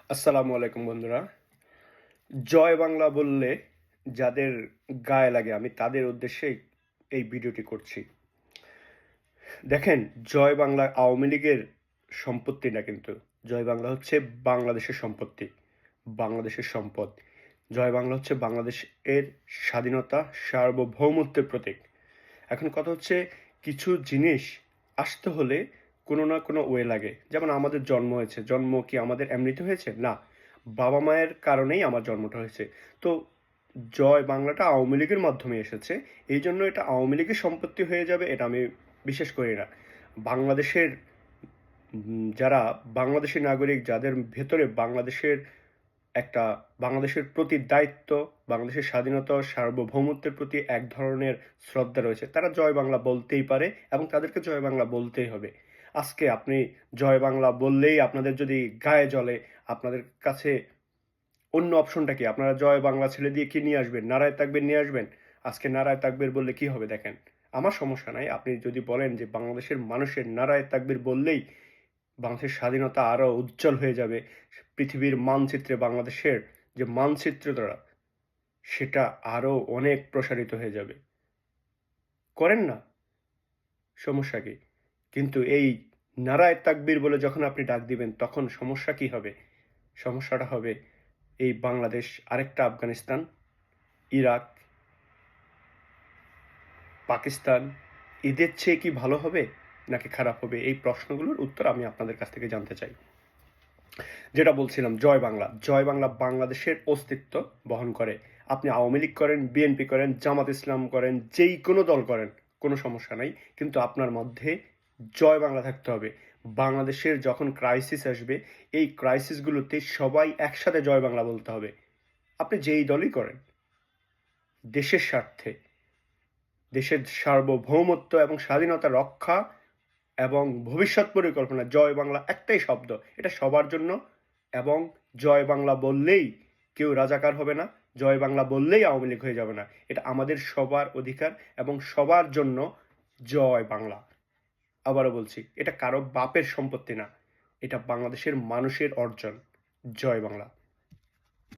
আসসালামু আলাইকুম বন্ধুরা। জয় বাংলা বললে যাদের গায়ে লাগে আমি তাদের উদ্দেশ্যেই এই ভিডিওটি করছি। দেখেন, জয় বাংলা আওয়ামী লীগের সম্পত্তি না কিন্তু। জয় বাংলা হচ্ছে বাংলাদেশের সম্পত্তি, বাংলাদেশের সম্পদ। জয় বাংলা হচ্ছে বাংলাদেশের স্বাধীনতা, সার্বভৌমত্বের প্রতীক। এখন কথা হচ্ছে, কিছু জিনিস আসতে হলে কোনো না কোনো ওয়ে লাগে। যেমন আমাদের জন্ম হয়েছে, জন্ম কি আমাদের এমনিতে হয়েছে? না, বাবা মায়ের কারণেই আমার জন্মটা হয়েছে। তো জয় বাংলাটা আওয়ামী লীগের মাধ্যমে এসেছে, এই জন্য এটা আওয়ামী লীগের সম্পত্তি হয়ে যাবে এটা আমি বিশ্বাস করি না। বাংলাদেশের যারা বাংলাদেশী নাগরিক, যাদের ভেতরে একটা বাংলাদেশের প্রতি দায়িত্ব, বাংলাদেশের স্বাধীনতা সার্বভৌমত্বের প্রতি এক ধরনের শ্রদ্ধা রয়েছে, তারা জয় বাংলা বলতেই পারে এবং তাদেরকে জয় বাংলা বলতেই হবে। আজকে আপনি জয় বাংলা বললেই আপনাদের যদি গায়ে জ্বলে, আপনাদের কাছে অন্য অপশনটা কি? আপনারা জয় বাংলা ছেড়ে দিয়ে কি নিয়ে আসবেন? নারায়ে তাকবীর নিয়ে আসবেন? আজকে নারায়ে তাকবীর বললে কি হবে দেখেন। আমার সমস্যা নাই, আপনি যদি বলেন যে বাংলাদেশের মানুষের নারায়ে তাকবীর বললেই বাংলাদেশের স্বাধীনতা আরো উজ্জ্বল হয়ে যাবে, পৃথিবীর মানচিত্রে বাংলাদেশের যে মানচিত্রটা সেটা আরো অনেক প্রসারিত হয়ে যাবে, করেন না, সমস্যা কি? কিন্তু এই নারায়ে তাকবীর বলে যখন আপনি ডাক দিবেন তখন সমস্যা কি হবে? সমস্যাটা হবে এই বাংলাদেশ আরেকটা আফগানিস্তান, ইরাক, পাকিস্তান, এদের চেয়ে কি ভালো হবে নাকি খারাপ হবে? এই প্রশ্নগুলোর উত্তর আমি আপনাদের কাছ থেকে জানতে চাই। যেটা বলছিলাম, জয় বাংলা। জয় বাংলা বাংলাদেশের অস্তিত্ব বহন করে। আপনি আওয়ামী লীগ করেন, বিএনপি করেন, জামাত ইসলাম করেন, যেই কোনো দল করেন, কোনো সমস্যা নাই। কিন্তু আপনার মধ্যে জয় বাংলা থাকতে হবে। বাংলাদেশের যখন ক্রাইসিস আসবে, এই ক্রাইসিসগুলোতে সবাই একসাথে জয় বাংলা বলতে হবে। আপনি যেই দলই করেন, দেশের স্বার্থে, দেশের সার্বভৌমত্ব এবং স্বাধীনতা রক্ষা এবং ভবিষ্যৎ পরিকল্পনা, জয় বাংলা একটাই শব্দ, এটা সবার জন্য। এবং জয় বাংলা বললেই কেউ রাজাকার হবে না, জয় বাংলা বললেই আওয়ামী লীগ হয়ে যাবে না। এটা আমাদের সবার অধিকার এবং সবার জন্য জয় বাংলা। আবারও বলছি, এটা কারো বাপের সম্পত্তি না, এটা বাংলাদেশের মানুষের অর্জন। জয় বাংলা।